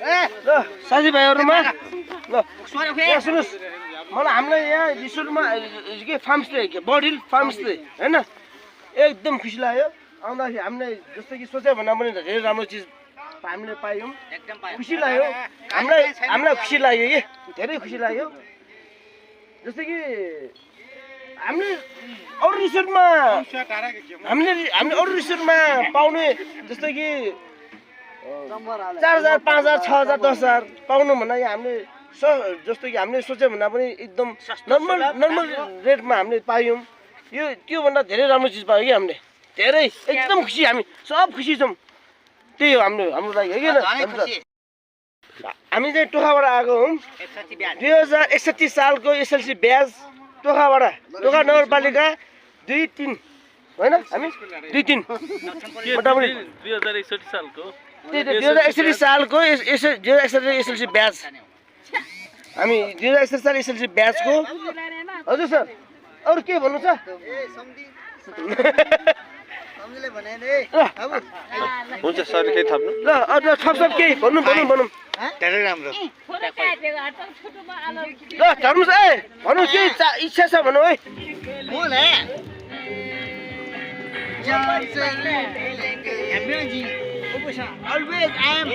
ल साथीभाइहरूमा ल यहाँ सुन्नुहोस् मलाई हामीलाई यहाँ रिसोर्टमा के फार्मस्टे बडिल फार्मस्टे होइन एकदम खुसी लाग्यो आउँदाखेरि हामीलाई जस्तो कि सोचे भन्दा पनि धेरै राम्रो चिज हामीले पायौँ खुसी लाग्यो हामीलाई खुसी लाग्यो कि धेरै खुसी लाग्यो जस्तो कि हामीले अरू रिसोर्टमा हामीले अरू रिसोर्टमा पाउने जस्तो कि 4,000 5,000 6,000 10,000 पाउनु भन्दा यहाँ हामीले जस्तो कि हामीले सोचे भन्दा पनि एकदम नर्मल रेटमा हामीले पायौँ यो त्योभन्दा धेरै राम्रो चिज पायो कि हामीले धेरै एकदम खुसी हामी सब खुसी छौँ त्यही हो हाम्रो लागि है कि हामी चाहिँ टोखाबाट आएको हौँ 2061 सालको एसएलसी ब्याज टोखा नगरपालिका 2-3 होइन हामी 2-3 मोटामोटी 2061 सालको 2061 सालको 2061 एसएलसी ब्याज हामी 2061 साल एसएलसी ब्याजको हजुर सर अरू के भन्नु छ हुन्छ सर केही थप्नु ल अझ थप केही भन्नु धेरै राम्रो ल धर्नुहोस् ए भन्नु के इच्छा छ भन्नु है Always I am